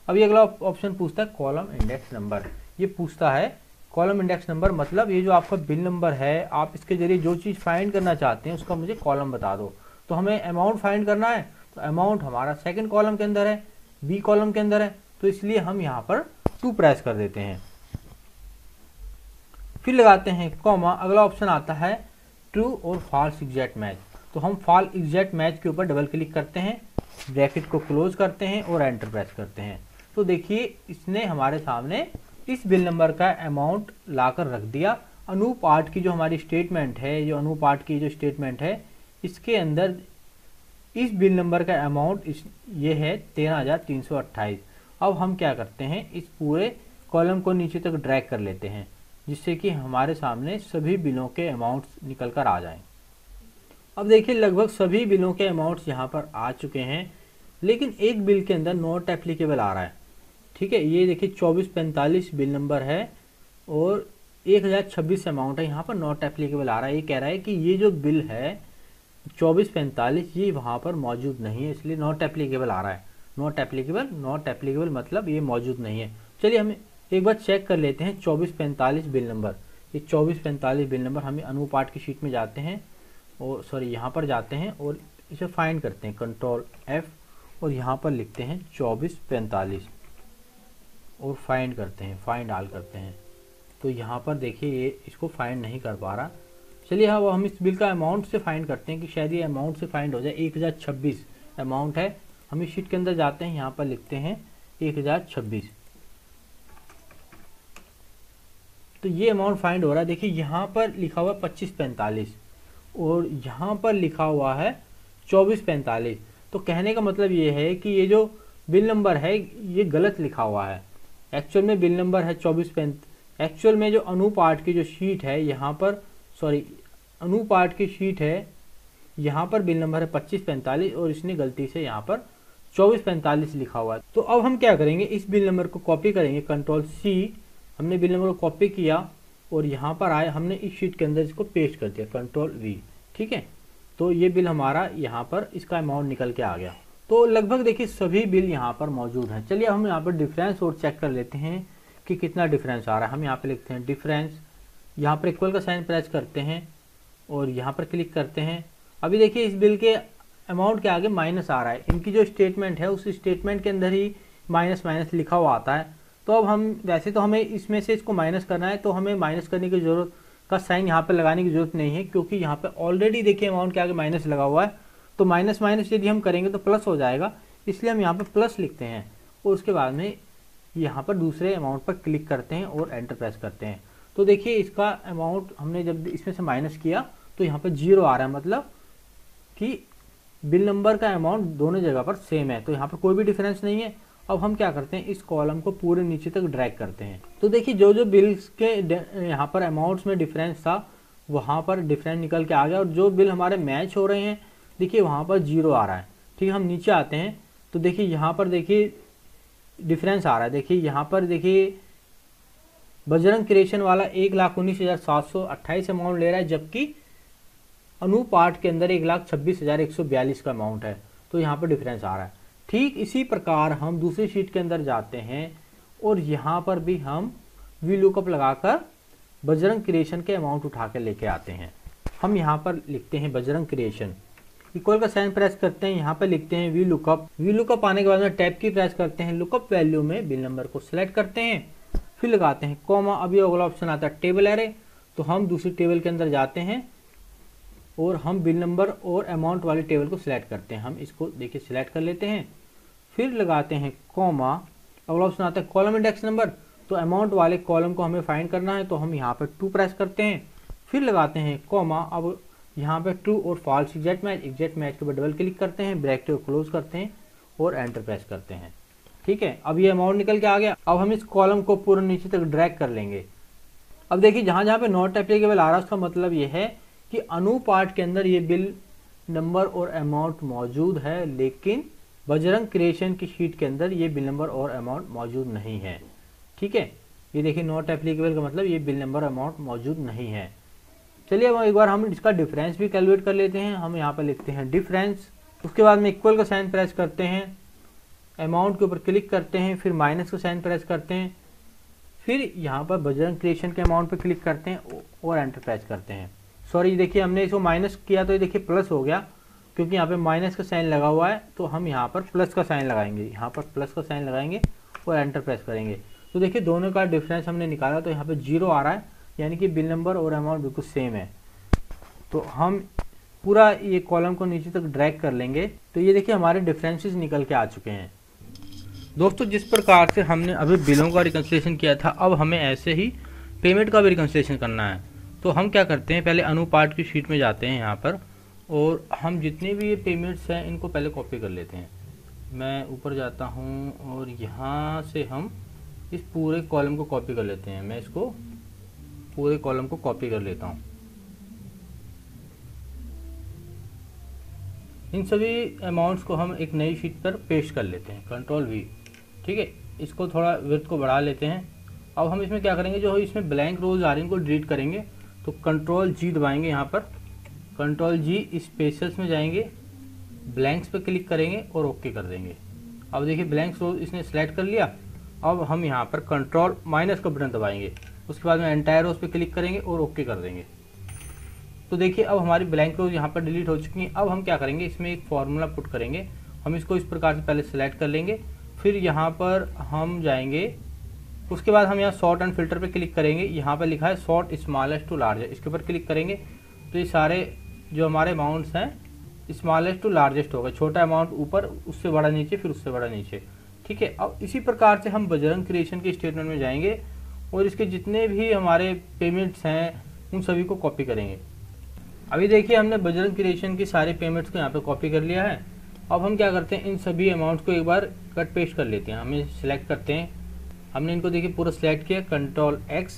अभी अगला ऑप्शन पूछता है कॉलम इंडेक्स नंबर। ये पूछता है कॉलम इंडेक्स नंबर मतलब ये जो आपका बिल नंबर है, आप इसके जरिए जो चीज़ फाइंड करना चाहते हैं उसका मुझे कॉलम बता दो। तो हमें अमाउंट फाइंड करना है, तो अमाउंट हमारा सेकंड कॉलम के अंदर है, बी कॉलम के अंदर है, तो इसलिए हम यहाँ पर 2 प्रेस कर देते हैं, फिर लगाते हैं कॉमा। अगला ऑप्शन आता है ट्रू और फॉल्स एग्जैक्ट मैच। तो हम फॉल्स एग्जैक्ट मैच के ऊपर डबल क्लिक करते हैं, ब्रैकेट को क्लोज करते हैं और एंटर प्रेस करते हैं। तो देखिए इसने हमारे सामने इस बिल नंबर का अमाउंट लाकर रख दिया। अनूप आर्ट की जो हमारी स्टेटमेंट है, जो अनूप आर्ट की जो स्टेटमेंट है, इसके अंदर इस बिल नंबर का अमाउंट ये है 13,328। अब हम क्या करते हैं, इस पूरे कॉलम को नीचे तक ड्रैग कर लेते हैं, जिससे कि हमारे सामने सभी बिलों के अमाउंट्स निकल कर आ जाएं। अब देखिए लगभग सभी बिलों के अमाउंट्स यहाँ पर आ चुके हैं, लेकिन एक बिल के अंदर नॉट एप्लीकेबल आ रहा है। ठीक है, ये देखिए 2445 बिल नंबर है और 1026 अमाउंट है, यहाँ पर नॉट एप्लीकेबल आ रहा है। ये कह रहा है कि ये जो बिल है 2445 ये वहाँ पर मौजूद नहीं है, इसलिए नॉट एप्लीकेबल आ रहा है। नॉट एप्लीकेबल मतलब ये मौजूद नहीं है। चलिए हम एक बार चेक कर लेते हैं 2445 बिल नंबर। ये 2445 बिल नंबर, हमें अनूप आर्ट की शीट में जाते हैं और सॉरी यहाँ पर जाते हैं और इसे फाइंड करते हैं, कंट्रोल F, और यहाँ पर लिखते हैं 2445 और फाइंड करते हैं, फाइंड ऑल करते हैं। तो यहाँ पर देखिए ये इसको फाइंड नहीं कर पा रहा। चलिए हाँ, हम इस बिल का अमाउंट से फाइंड करते हैं कि शायद ये अमाउंट से फाइंड हो जाए। 1026 अमाउंट है। हम इस शीट के अंदर जाते हैं, यहाँ पर लिखते हैं 1026। तो ये अमाउंट फाइंड हो रहा है। देखिए यहाँ पर लिखा हुआ है 2545 और यहाँ पर लिखा हुआ है 2445। तो कहने का मतलब ये है कि ये जो बिल नंबर है ये गलत लिखा हुआ है। एक्चुअल में बिल नंबर है 2445। एक्चुअल में जो अनूप आर्ट की जो शीट है यहाँ पर, सॉरी अनूप आर्ट की शीट है, यहाँ पर बिल नंबर है 2545 और इसने गलती से यहाँ पर 2445 लिखा हुआ है। तो अब हम क्या करेंगे, इस बिल नंबर को कॉपी करेंगे, कंट्रोल C। हमने बिल नंबर को कॉपी किया और यहाँ पर आए, हमने इस शीट के अंदर इसको पेस्ट कर दिया, कंट्रोल V। ठीक है, तो ये बिल हमारा यहाँ पर इसका अमाउंट निकल के आ गया। तो लगभग देखिए सभी बिल यहाँ पर मौजूद हैं। चलिए हम यहाँ पर डिफरेंस और चेक कर लेते हैं कि कितना डिफरेंस आ रहा है। हम यहाँ पे लिखते हैं डिफरेंस, यहाँ पर इक्वल का साइन प्रेस करते हैं और यहाँ पर क्लिक करते हैं। अभी देखिए इस बिल के अमाउंट के आगे माइनस आ रहा है। इनकी जो स्टेटमेंट है उस स्टेटमेंट के अंदर ही माइनस माइनस लिखा हुआ आता है। तो अब हम वैसे तो हमें इसमें से इसको माइनस करना है, तो हमें माइनस करने की ज़रूरत का साइन यहाँ पर लगाने की ज़रूरत नहीं है, क्योंकि यहाँ पर ऑलरेडी देखिए अमाउंट के आगे माइनस लगा हुआ है। तो माइनस माइनस यदि हम करेंगे तो प्लस हो जाएगा, इसलिए हम यहाँ पर प्लस लिखते हैं और उसके बाद में यहाँ पर दूसरे अमाउंट पर क्लिक करते हैं और एंटर प्रेस करते हैं। तो देखिए इसका अमाउंट हमने जब इसमें से माइनस किया तो यहाँ पर 0 आ रहा है, मतलब कि बिल नंबर का अमाउंट दोनों जगह पर सेम है, तो यहाँ पर कोई भी डिफरेंस नहीं है। अब हम क्या करते हैं, इस कॉलम को पूरे नीचे तक ड्रैग करते हैं। तो देखिए जो जो बिल्स के यहाँ पर अमाउंट्स में डिफरेंस था वहाँ पर डिफरेंस निकल के आ गया, और जो बिल हमारे मैच हो रहे हैं देखिए वहाँ पर 0 आ रहा है। ठीक है, हम नीचे आते हैं तो देखिए यहाँ पर देखिए डिफरेंस आ रहा है। देखिए यहाँ पर देखिए बजरंग क्रिएशन वाला 1,19,728 अमाउंट ले रहा है, जबकि अनूप आर्ट के अंदर 1,26,142 का अमाउंट है। तो यहाँ पर डिफरेंस आ रहा है। ठीक इसी प्रकार हम दूसरी शीट के अंदर जाते हैं और यहाँ पर भी हम वी लुकअप लगाकर बजरंग क्रिएशन के अमाउंट उठा कर लेके आते हैं। हम यहाँ पर लिखते हैं बजरंग क्रिएशन, इक्वल का साइन प्रेस करते हैं, यहाँ पर लिखते हैं वी लुकअप। वी लुकअप आने के बाद में टैब की प्रेस करते हैं, लुकअप वैल्यू में बिल नंबर को सिलेक्ट करते हैं फिर लगाते हैं कॉमा। अभी अगला ऑप्शन आता है टेबल एरे, तो हम दूसरी टेबल के अंदर जाते हैं और हम बिल नंबर और अमाउंट वाली टेबल को सिलेक्ट करते हैं। हम इसको देखिए सिलेक्ट कर लेते हैं, फिर लगाते हैं कॉमा। अगला ऑप्शन आता है कॉलम इंडेक्स नंबर, तो अमाउंट वाले कॉलम को हमें फाइंड करना है, तो हम यहाँ पर 2 प्रेस करते हैं, फिर लगाते हैं कॉमा। अब यहाँ पे ट्रू और फॉल्स एग्जैक्ट मैच के ऊपर डबल क्लिक करते हैं, ब्रैकेट को क्लोज करते हैं और एंटर प्रेस करते हैं। ठीक है, अब ये अमाउंट निकल के आ गया। अब हम इस कॉलम को पूरा नीचे तक ड्रैग कर लेंगे। अब देखिए जहाँ जहाँ पे नॉट एप्लीकेबल आ रहा है उसका मतलब ये है कि अनुपार्ट के अंदर ये बिल नंबर और अमाउंट मौजूद है, लेकिन बजरंग क्रिएशन की शीट के अंदर ये बिल नंबर और अमाउंट मौजूद नहीं है। ठीक है, ये देखिए नॉट एप्लीकेबल का मतलब ये बिल नंबर अमाउंट मौजूद नहीं है। चलिए अब एक बार हम इसका डिफरेंस भी कैलकुलेट कर लेते हैं। हम यहाँ पर लिखते हैं डिफरेंस, उसके बाद में इक्वल का साइन प्रेस करते हैं, अमाउंट के ऊपर क्लिक करते हैं, फिर माइनस का साइन प्रेस करते हैं, फिर यहाँ पर बजरंग क्रिएशन के अमाउंट पर क्लिक करते हैं और एंटर प्रेस करते हैं। सॉरी, देखिए हमने इसको माइनस किया तो ये देखिए प्लस हो गया, क्योंकि यहाँ पे माइनस का साइन लगा हुआ है, तो हम यहाँ पर प्लस का साइन लगाएंगे, यहाँ पर प्लस का साइन लगाएंगे और एंटर प्रेस करेंगे। तो देखिए दोनों का डिफरेंस हमने निकाला, तो यहाँ पे 0 आ रहा है, यानी कि बिल नंबर और अमाउंट बिल्कुल सेम है। तो हम पूरा ये कॉलम को नीचे तक ड्रैग कर लेंगे, तो ये देखिए हमारे डिफरेंसेस निकल के आ चुके हैं। दोस्तों जिस प्रकार से हमने अभी बिलों का रिकन्सिलिएशन किया था, अब हमें ऐसे ही पेमेंट का भी रिकन्सिलिएशन करना है। तो हम क्या करते हैं, पहले अनुपार्ट की शीट में जाते हैं यहाँ पर, और हम जितने भी ये पेमेंट्स हैं इनको पहले कॉपी कर लेते हैं। मैं ऊपर जाता हूँ और यहाँ से हम इस पूरे कॉलम को कॉपी कर लेते हैं। मैं इसको पूरे कॉलम को कॉपी कर लेता हूँ। इन सभी अमाउंट्स को हम एक नई शीट पर पेस्ट कर लेते हैं, कंट्रोल V। ठीक है, इसको थोड़ा विड्थ को बढ़ा लेते हैं। अब हम इसमें क्या करेंगे, जो इसमें ब्लैंक रोज आ रही हैं इनको डिलीट करेंगे, तो कंट्रोल G दबाएंगे। यहाँ पर कंट्रोल G स्पेशल्स में जाएंगे, ब्लैंक्स पे क्लिक करेंगे और ओके कर देंगे। अब देखिए ब्लैंक्स रोज इसने सेलेक्ट कर लिया। अब हम यहाँ पर कंट्रोल माइनस का बटन दबाएंगे, उसके बाद में एंटायर रोज पे क्लिक करेंगे और ओके कर देंगे। तो देखिए अब हमारी ब्लैंक रोज यहाँ पर डिलीट हो चुकी हैं। अब हम क्या करेंगे, इसमें एक फॉर्मूला पुट करेंगे। हम इसको इस प्रकार से पहले सेलेक्ट कर लेंगे, फिर यहाँ पर हम जाएंगे, उसके बाद हम यहाँ सॉर्ट एंड फिल्टर पे क्लिक करेंगे। यहाँ पर लिखा है सॉर्ट स्मॉलेस्ट टू लार्जेस्ट, इसके ऊपर क्लिक करेंगे तो ये सारे जो हमारे अमाउंट्स हैं स्मॉलेस्ट टू लार्जेस्ट होगा। छोटा अमाउंट ऊपर, उससे बड़ा नीचे, फिर उससे बड़ा नीचे। ठीक है, अब इसी प्रकार से हम बजरंग क्रिएशन के स्टेटमेंट में जाएंगे और इसके जितने भी हमारे पेमेंट्स हैं उन सभी को कॉपी करेंगे। अभी देखिए हमने बजरंग क्रिएशन की सारे पेमेंट्स को यहाँ पे कॉपी कर लिया है। अब हम क्या करते हैं, इन सभी अमाउंट्स को एक बार कट पेस्ट कर लेते हैं। हमें सिलेक्ट करते हैं, हमने इनको देखिए पूरा सिलेक्ट किया, कंट्रोल X,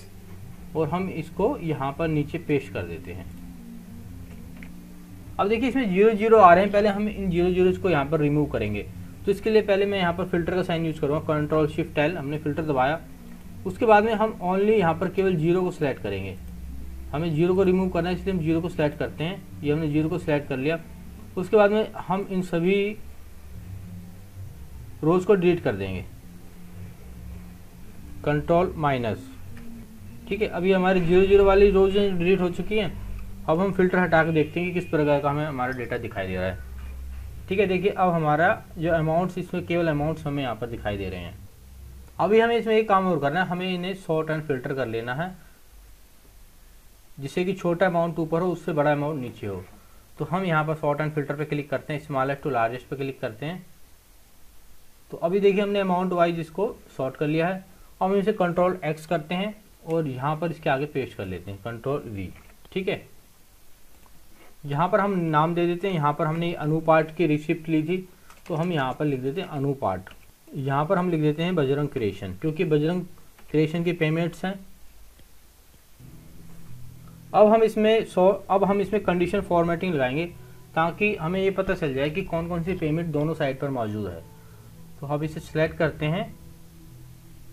और हम इसको यहाँ पर नीचे पेस्ट कर देते हैं। अब देखिए इसमें 0 आ रहे हैं, पहले हम इन 0 को यहाँ पर रिमूव करेंगे। तो इसके लिए पहले मैं यहाँ पर फिल्टर का साइन यूज करूँगा, कंट्रोल शिफ्ट L, हमने फिल्टर दबाया। उसके बाद में हम ओनली यहाँ पर केवल 0 को सिलेक्ट करेंगे। हमें 0 को रिमूव करना है, इसलिए हम 0 को सिलेक्ट करते हैं। ये हमने 0 को सिलेक्ट कर लिया। उसके बाद में हम इन सभी रोज को डिलीट कर देंगे, कंट्रोल माइनस। ठीक है, अभी हमारी 0 वाली रोज डिलीट हो चुकी हैं। अब हम फिल्टर हटा के देखते हैं कि किस प्रकार का हमें हमारा डेटा दिखाई दे रहा है। ठीक है, देखिए अब हमारा जो अमाउंट्स, इसमें केवल अमाउंट्स हमें यहाँ पर दिखाई दे रहे हैं। अभी हमें इसमें एक काम और करना है, हमें इन्हें सॉर्ट एंड फिल्टर कर लेना है, जिससे कि छोटा अमाउंट ऊपर हो, उससे बड़ा अमाउंट नीचे हो। तो हम यहाँ पर सॉर्ट एंड फिल्टर पे क्लिक करते हैं, स्मॉलेस्ट टू लार्जेस्ट पे क्लिक करते हैं। तो अभी देखिए हमने अमाउंट वाइज इसको सॉर्ट कर लिया है। अब हम इसे कंट्रोल X करते हैं और यहाँ पर इसके आगे पेस्ट कर लेते हैं, कंट्रोल V। ठीक है, यहाँ पर हम नाम दे देते हैं। यहाँ पर हमने अनुपार्ट की रिसिप्ट ली थी, तो हम यहाँ पर लिख देते हैं अनुपार्ट। यहाँ पर हम लिख देते हैं बजरंग क्रिएशन, क्योंकि बजरंग क्रिएशन की पेमेंट्स हैं। अब हम इसमें कंडीशन फॉर्मेटिंग लगाएंगे, ताकि हमें ये पता चल जाए कि कौन कौन सी पेमेंट दोनों साइड पर मौजूद है। तो हम इसे सिलेक्ट करते हैं।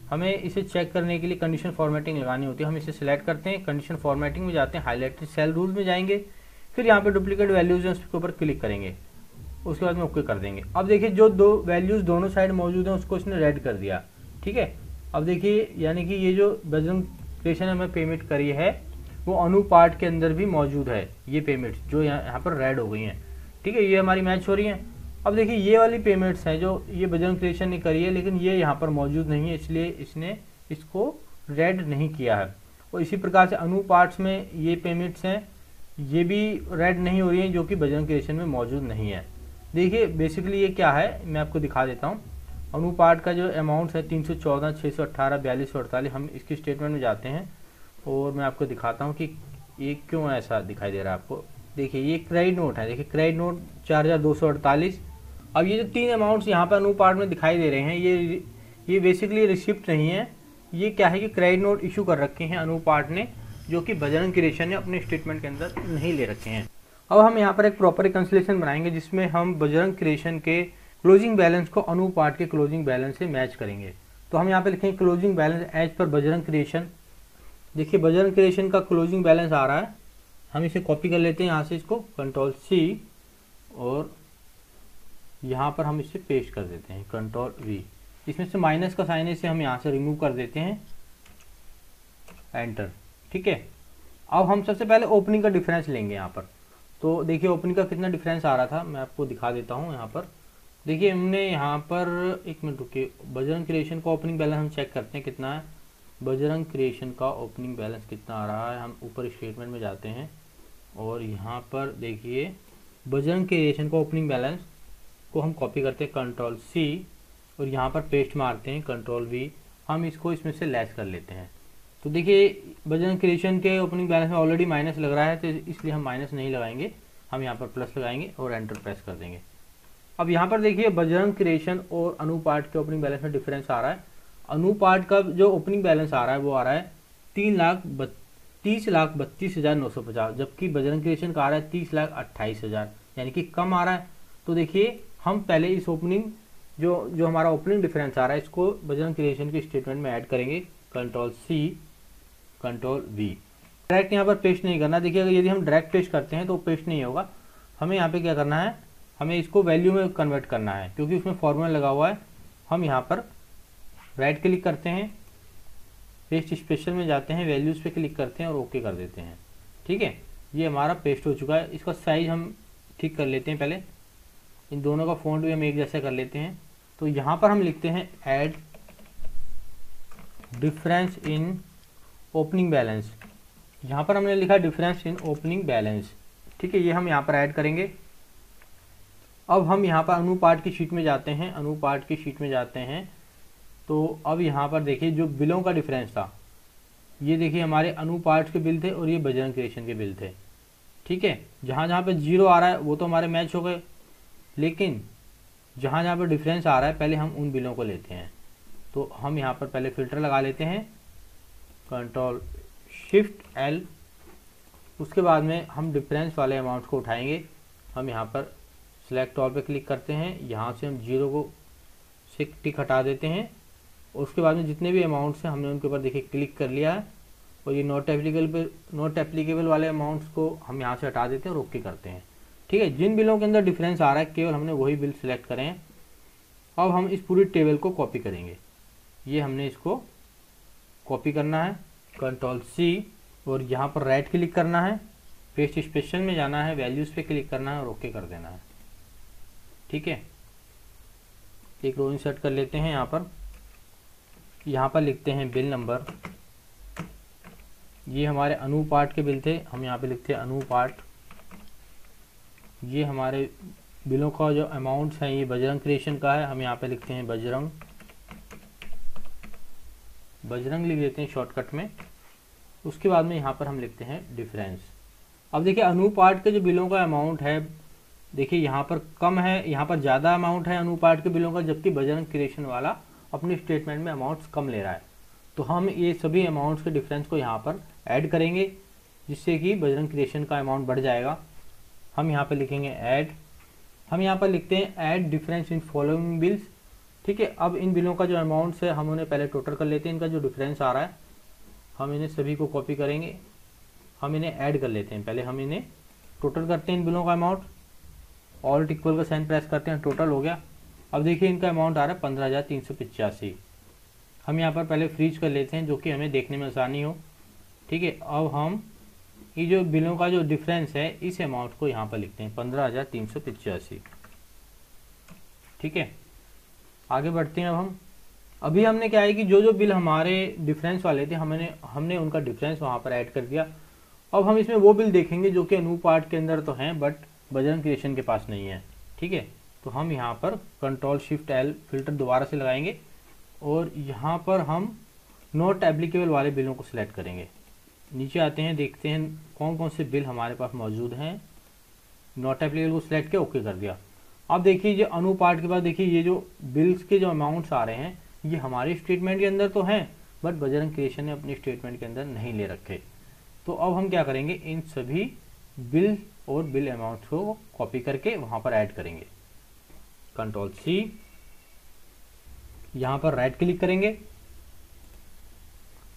हमें इसे चेक करने के लिए कंडीशन फॉर्मेटिंग लगानी होती है। हम इसे सिलेक्ट करते हैं, कंडीशन फॉर्मेटिंग में जाते हैं, हाईलाइटेड सेल रूल में जाएंगे, फिर यहाँ पे डुप्लीकेट वैल्यूज हैं उसके ऊपर क्लिक करेंगे, उसके बाद में ओके कर देंगे। अब देखिए जो दो वैल्यूज दोनों साइड मौजूद हैं उसको इसने रेड कर दिया। ठीक है, अब देखिए यानी कि ये जो बजरंग क्रिएशन हमें पेमेंट करी है वो अनुपार्ट के अंदर भी मौजूद है। ये पेमेंट्स जो यहाँ पर रेड हो गई हैं, ठीक है, ये हमारी मैच हो रही हैं। अब देखिए ये वाली पेमेंट्स हैं जो ये बजरंग क्रिएशन ने करी है, लेकिन ये यहाँ पर मौजूद नहीं है, इसलिए इसने इसको रेड नहीं किया है। और इसी प्रकार से अनुपार्ट्स में ये पेमेंट्स हैं, ये भी रेड नहीं हो रही हैं, जो कि बजरंग क्रिएशन में मौजूद नहीं है। देखिए बेसिकली ये क्या है, मैं आपको दिखा देता हूँ। अनुपार्ट का जो अमाउंट है 314, 618, 42, 48, हम इसकी स्टेटमेंट में जाते हैं और मैं आपको दिखाता हूँ कि ये क्यों ऐसा दिखाई दे रहा है आपको। देखिए ये क्रेडिट नोट है, देखिए क्रेडिट नोट 4248। अब ये जो 3 अमाउंट्स यहाँ पर अनुपार्ट में दिखाई दे रहे हैं, ये बेसिकली रिसिप्ट नहीं है, ये क्या है कि क्रेडिट नोट इशू कर रखे हैं अनुपार्ट ने, जो कि बजरंग क्रिएशन ने अपने स्टेटमेंट के अंदर नहीं ले रखे हैं। अब हम यहाँ पर एक प्रॉपर रिकंसिलिएशन बनाएंगे जिसमें हम बजरंग क्रिएशन के क्लोजिंग बैलेंस को अनुपार्ट के क्लोजिंग बैलेंस से मैच करेंगे। तो हम यहाँ पे लिखेंगे closing balance as per Bajrang Creation. देखिए बजरंग क्रिएशन का क्लोजिंग बैलेंस आ रहा है, हम इसे कॉपी कर लेते हैं यहाँ से, इसको Ctrl+C और यहाँ पर हम इसे पेस्ट कर देते हैं Ctrl+V। इसमें से माइनस का साइन इसे हम यहाँ से रिमूव कर देते हैं, एंटर। ठीक है, अब हम सबसे पहले ओपनिंग का डिफरेंस लेंगे यहाँ पर। तो देखिए ओपनिंग का कितना डिफरेंस आ रहा था, मैं आपको दिखा देता हूँ। यहाँ पर देखिए हमने यहाँ पर, एक मिनट रुकिए, बजरंग क्रिएशन का ओपनिंग बैलेंस हम चेक करते हैं कितना है। बजरंग क्रिएशन का ओपनिंग बैलेंस कितना आ रहा है, हम ऊपर स्टेटमेंट में जाते हैं और यहाँ पर देखिए बजरंग क्रिएशन का ओपनिंग बैलेंस को हम कॉपी करते हैं Ctrl+C और यहाँ पर पेस्ट मारते हैं Ctrl+V। हम इसको इसमें से लेस कर लेते हैं। तो देखिए बजरंग क्रिएशन के ओपनिंग बैलेंस में ऑलरेडी माइनस लग रहा है, तो इसलिए हम माइनस नहीं लगाएंगे, हम यहाँ पर प्लस लगाएंगे और एंटर प्रेस कर देंगे। अब यहाँ पर देखिए बजरंग क्रिएशन और अनुपार्ट के ओपनिंग बैलेंस में डिफरेंस आ रहा है। अनुपार्ट का जो ओपनिंग बैलेंस आ रहा है वो आ रहा है 30,32,950, जबकि बजरंग क्रिएशन का आ रहा है 30,28,000, यानी कि कम आ रहा है। तो देखिए हम पहले इस ओपनिंग जो हमारा ओपनिंग डिफरेंस आ रहा है इसको बजरंग क्रिएशन के स्टेटमेंट में ऐड करेंगे Ctrl+C Ctrl+V। डायरेक्ट यहाँ पर पेस्ट नहीं करना। देखिए अगर यदि हम डायरेक्ट पेस्ट करते हैं तो पेस्ट नहीं होगा, हमें यहाँ पे क्या करना है, हमें इसको वैल्यू में कन्वर्ट करना है, क्योंकि उसमें फॉर्मूला लगा हुआ है। हम यहाँ पर राइट क्लिक करते हैं, पेस्ट स्पेशल में जाते हैं, वैल्यूज़ पे क्लिक करते हैं और ओके कर देते हैं। ठीक है, ये हमारा पेस्ट हो चुका है। इसका साइज हम ठीक कर लेते हैं, पहले इन दोनों का फॉन्ट भी हम एक जैसा कर लेते हैं। तो यहाँ पर हम लिखते हैं add difference in opening balance. यहाँ पर हमने लिखा डिफरेंस इन ओपनिंग बैलेंस। ठीक है, ये हम यहाँ पर ऐड करेंगे। अब हम यहाँ पर अनुपार्ट की शीट में जाते हैं, अनुपार्ट की शीट में जाते हैं। तो अब यहाँ पर देखिए जो बिलों का डिफरेंस था, ये देखिए हमारे अनुपार्ट के बिल थे और ये बजरंग क्रिएशन के बिल थे। ठीक है, जहाँ जहाँ पे 0 आ रहा है वो तो हमारे मैच हो गए, लेकिन जहाँ जहाँ पे डिफरेंस आ रहा है पहले हम उन बिलों को लेते हैं। तो हम यहाँ पर पहले फ़िल्टर लगा लेते हैं Ctrl+Shift+L। उसके बाद में हम डिफरेंस वाले अमाउंट को उठाएंगे। हम यहाँ पर सिलेक्ट ऑल पे क्लिक करते हैं, यहाँ से हम 0 को से टिक हटा देते हैं और उसके बाद में जितने भी अमाउंट्स हैं हमने उनके ऊपर देखिए क्लिक कर लिया है और ये नॉट एप्लीकेबल वाले अमाउंट्स को हम यहाँ से हटा देते हैं और ओके करते हैं। ठीक है, जिन बिलों के अंदर डिफरेंस आ रहा है केवल हमने वही बिल सिलेक्ट करें। अब हम इस पूरी टेबल को कॉपी करेंगे, ये हमने इसको कॉपी करना है Ctrl+C और यहाँ पर राइट क्लिक करना है, पेस्ट स्पेशल में जाना है, वैल्यूज़ पे क्लिक करना है और ओके कर देना है। ठीक है, एक रो इंसर्ट कर लेते हैं। यहाँ पर लिखते हैं बिल नंबर, ये हमारे अनुपार्ट के बिल थे, हम यहाँ पे लिखते हैं अनुपार्ट। ये हमारे बिलों का जो अमाउंट्स हैं ये बजरंग क्रिएशन का है, हम यहाँ पे लिखते हैं बजरंग लिख देते हैं शॉर्टकट में। उसके बाद में यहाँ पर हम लिखते हैं डिफरेंस। अब देखिए अनुपार्ट के जो बिलों का अमाउंट है, देखिए यहाँ पर कम है, यहाँ पर ज़्यादा अमाउंट है अनुपार्ट के बिलों का, जबकि बजरंग क्रिएशन वाला अपने स्टेटमेंट में अमाउंट्स कम ले रहा है। तो हम ये सभी अमाउंट्स के डिफरेंस को यहाँ पर ऐड करेंगे, जिससे कि बजरंग क्रिएशन का अमाउंट बढ़ जाएगा। हम यहाँ पर लिखेंगे ऐड, हम यहाँ पर लिखते हैं add difference in following bills. ठीक है, अब इन बिलों का जो अमाउंट्स है हम उन्हें पहले टोटल कर लेते हैं, इनका जो डिफरेंस आ रहा है हम इन्हें सभी को कॉपी करेंगे, हम इन्हें ऐड कर लेते हैं। पहले हम इन्हें टोटल करते हैं इन बिलों का अमाउंट, ऑल्ट इक्वल का साइन प्रेस करते हैं, टोटल हो गया। अब देखिए इनका अमाउंट आ रहा है 15,385। हम यहाँ पर पहले फ्रीज कर लेते हैं जो कि हमें देखने में आसानी हो। ठीक है, अब हम ये जो बिलों का जो डिफरेंस है इस अमाउंट को यहाँ पर लिखते हैं 15,385। ठीक है, आगे बढ़ते हैं। अभी हमने क्या है कि जो जो बिल हमारे डिफरेंस वाले थे हमने उनका डिफरेंस वहाँ पर ऐड कर दिया। अब हम इसमें वो बिल देखेंगे जो कि अनुपार्ट के अंदर तो हैं बट बजरंग क्रिएशन के पास नहीं है। ठीक है, तो हम यहाँ पर कंट्रोल शिफ्ट एल फिल्टर दोबारा से लगाएंगे और यहाँ पर हम नॉट एप्लीकेबल वाले बिलों को सिलेक्ट करेंगे। नीचे आते हैं, देखते हैं कौन कौन से बिल हमारे पास मौजूद हैं। नॉट एप्लीकेबल को सिलेक्ट किया, ओके कर दिया। अब देखिए ये अनुपार्ट के बाद देखिए ये जो बिल्स के जो अमाउंट्स आ रहे हैं ये हमारे स्टेटमेंट के अंदर तो हैं बट बजरंग क्रिएशन ने अपने स्टेटमेंट के अंदर नहीं ले रखे। तो अब हम क्या करेंगे, इन सभी बिल और बिल अमाउंट्स को कॉपी करके वहाँ पर ऐड करेंगे। कंट्रोल सी, यहाँ पर राइट क्लिक करेंगे,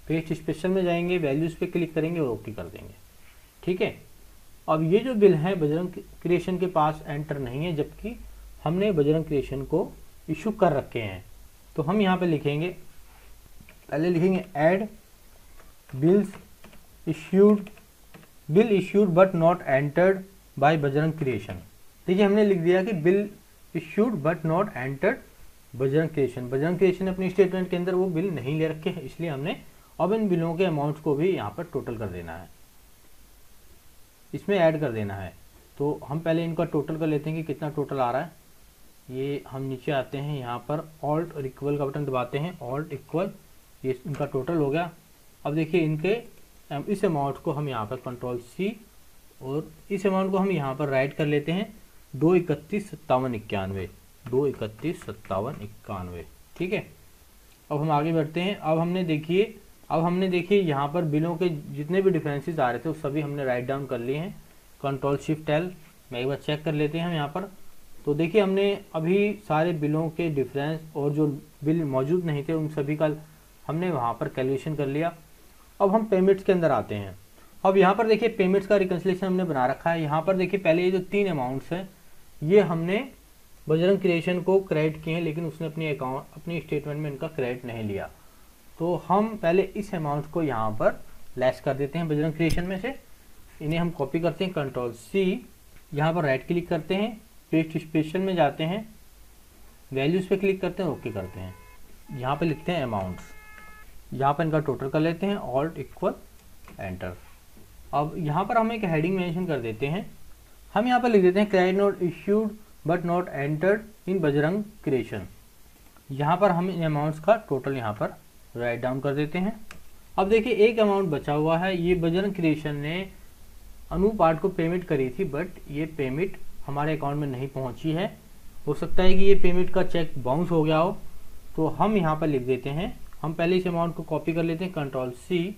पेस्ट स्पेशल में जाएंगे, वैल्यूज पे क्लिक करेंगे और ओके कर देंगे। ठीक है, अब ये जो बिल है बजरंग क्रिएशन के पास एंटर नहीं है जबकि हमने बजरंग क्रिएशन को इशू कर रखे हैं। तो हम यहाँ पे लिखेंगे, पहले लिखेंगे add bills issued, bill issued but not entered by Bajrang Creation. देखिए हमने लिख दिया कि bill issued but not entered Bajrang Creation. Bajrang creation ने अपनी स्टेटमेंट के अंदर वो बिल नहीं ले रखे हैं, इसलिए हमने अब इन बिलों के अमाउंट्स को भी यहाँ पर टोटल कर देना है, इसमें ऐड कर देना है। तो हम पहले इनका टोटल कर लेते हैं कि कितना टोटल आ रहा है। ये हम नीचे आते हैं, यहाँ पर ऑल्ट और इक्वल का बटन दबाते हैं, ऑल्ट इक्वल, ये इनका टोटल हो गया। अब देखिए इनके इस अमाउंट को हम यहाँ पर कंट्रोल सी और इस अमाउंट को हम यहाँ पर राइट कर लेते हैं 2315791, 2315791। ठीक है, अब हम आगे बढ़ते हैं। अब हमने देखिए यहाँ पर बिलों के जितने भी डिफरेंसेस आ रहे थे वो सभी हमने राइट डाउन कर लिए हैं। कंट्रोल शिफ्ट एल, मैं एक बार चेक कर लेते हैं हम यहाँ पर। तो देखिए हमने अभी सारे बिलों के डिफरेंस और जो बिल मौजूद नहीं थे उन सभी का हमने वहाँ पर कैलकुलेशन कर लिया। अब हम पेमेंट्स के अंदर आते हैं। अब यहाँ पर देखिए पेमेंट्स का रिकन्सिलेशन हमने बना रखा है। यहाँ पर देखिए पहले ये जो 3 अमाउंट्स हैं ये हमने बजरंग क्रिएशन को क्रेडिट किए हैं लेकिन उसने अपनी स्टेटमेंट में इनका क्रेडिट नहीं लिया। तो हम पहले इस अमाउंट को यहाँ पर लेस कर देते हैं बजरंग क्रिएशन में से। इन्हें हम कॉपी करते हैं, कंट्रोल सी, यहाँ पर राइट क्लिक करते हैं, पेस्ट स्पेशल में जाते हैं, वैल्यूज पे क्लिक करते हैं, ओके करते हैं। यहाँ पे लिखते हैं अमाउंट्स, यहाँ पर इनका टोटल कर लेते हैं, ऑल्ट इक्वल एंटर। अब यहाँ पर हम एक हेडिंग मेंशन कर देते हैं। हम यहाँ पर लिख देते हैं credit note issued but not entered in Bajrang creation. यहाँ पर हम इन अमाउंट्स का टोटल यहाँ पर राइट डाउन कर देते हैं। अब देखिए एक अमाउंट बचा हुआ है, ये बजरंग क्रिएशन ने अनुपार्ट को पेमेंट करी थी बट ये पेमेंट हमारे अकाउंट में नहीं पहुंची है। हो सकता है कि ये पेमेंट का चेक बाउंस हो गया हो। तो हम यहाँ पर लिख देते हैं, हम पहले इस अमाउंट को कॉपी कर लेते हैं, कंट्रोल सी,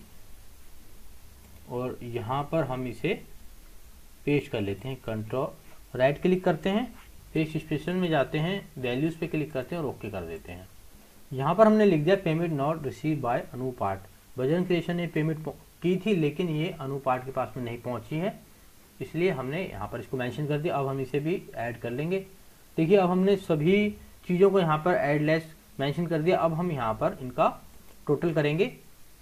और यहाँ पर हम इसे पेस्ट कर लेते हैं, कंट्रोल राइट क्लिक करते हैं, पेस्ट स्पेशल में जाते हैं, वैल्यूज पे क्लिक करते हैं और ओके कर देते हैं। यहाँ पर हमने लिख दिया पेमेंट नॉट रिसीव बाय अनुपार्ट। बजरंग क्रिएशन ने पेमेंट की थी लेकिन ये अनुपार्ट के पास में नहीं पहुंची है, इसलिए हमने यहाँ पर इसको मेंशन कर दिया। अब हम इसे भी ऐड कर लेंगे। देखिए अब हमने सभी चीज़ों को यहाँ पर ऐड लेस मेंशन कर दिया। अब हम यहाँ पर इनका टोटल करेंगे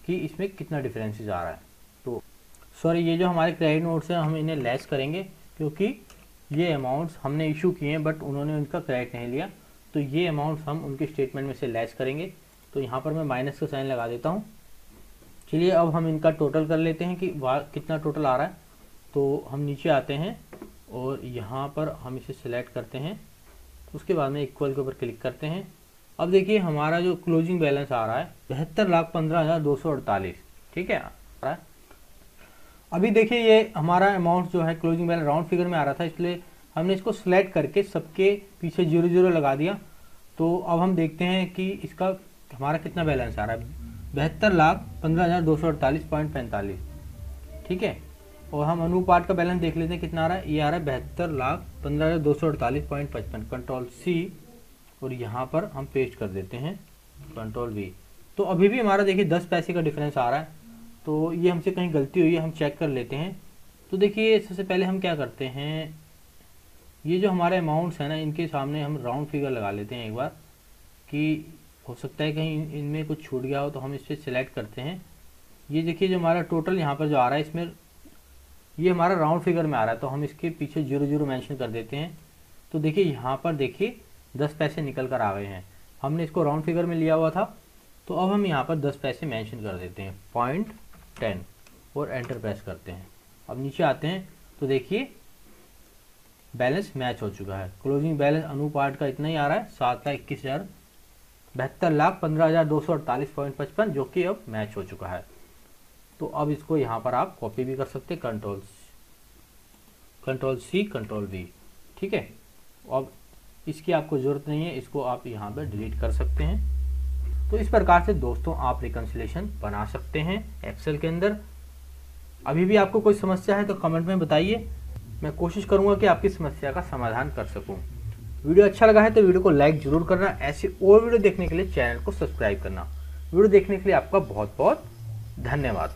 कि इसमें कितना डिफरेंसेस आ रहा है। तो सॉरी, ये जो हमारे क्रेडिट नोट्स हैं हम इन्हें लेस करेंगे क्योंकि ये अमाउंट्स हमने इशू किए हैं बट उन्होंने उनका क्रेडिट नहीं लिया। तो ये अमाउंट्स हम उनके स्टेटमेंट में से लेस करेंगे। तो यहाँ पर मैं माइनस का साइन लगा देता हूँ। चलिए अब हम इनका टोटल कर लेते हैं कि कितना टोटल आ रहा है। तो हम नीचे आते हैं और यहाँ पर हम इसे सिलेक्ट करते हैं, उसके बाद में इक्वल के ऊपर क्लिक करते हैं। अब देखिए हमारा जो क्लोजिंग बैलेंस आ रहा है 72,15,248। ठीक है, अभी देखिए ये हमारा अमाउंट जो है क्लोजिंग बैलेंस राउंड फिगर में आ रहा था, इसलिए हमने इसको सिलेक्ट करके सबके पीछे 0 लगा दिया। तो अब हम देखते हैं कि इसका हमारा कितना बैलेंस आ रहा है, 72,15,248.45। ठीक है, और हम अनुपात का बैलेंस देख लेते हैं कितना आ रहा है। ये आ रहा है 72,15,248.55। कंट्रोल सी और यहाँ पर हम पेस्ट कर देते हैं, कंट्रोल वी। तो अभी भी हमारा देखिए 10 पैसे का डिफरेंस आ रहा है। तो ये हमसे कहीं गलती हुई है, हम चेक कर लेते हैं। तो देखिए सबसे पहले हम क्या करते हैं, ये जो हमारे अमाउंट्स हैं ना इनके सामने हम राउंड फिगर लगा लेते हैं एक बार, कि हो सकता है कहीं इनमें कुछ छूट गया हो। तो हम इस पर सिलेक्ट करते हैं। ये देखिए जो हमारा टोटल यहाँ पर जो आ रहा है इसमें ये हमारा राउंड फिगर में आ रहा है, तो हम इसके पीछे 0 मेंशन कर देते हैं। तो देखिए यहाँ पर देखिए 10 पैसे निकल कर आ गए हैं। हमने इसको राउंड फिगर में लिया हुआ था, तो अब हम यहाँ पर 10 पैसे मेंशन कर देते हैं, 0.10 और एंटर प्रेस करते हैं। अब नीचे आते हैं तो देखिए बैलेंस मैच हो चुका है। क्लोजिंग बैलेंस अनुपार्ट का इतना ही आ रहा है, 7,71,72,15,248.55, जो कि अब मैच हो चुका है। तो अब इसको यहाँ पर आप कॉपी भी कर सकते हैं, कंट्रोल C कंट्रोल V, ठीक है। अब इसकी आपको ज़रूरत नहीं है, इसको आप यहाँ पर डिलीट कर सकते हैं। तो इस प्रकार से दोस्तों आप रिकन्सिलेशन बना सकते हैं एक्सेल के अंदर। अभी भी आपको कोई समस्या है तो कमेंट में बताइए, मैं कोशिश करूँगा कि आपकी समस्या का समाधान कर सकूँ। वीडियो अच्छा लगा है तो वीडियो को लाइक जरूर करना। ऐसी और वीडियो देखने के लिए चैनल को सब्सक्राइब करना। वीडियो देखने के लिए आपका बहुत बहुत धन्यवाद।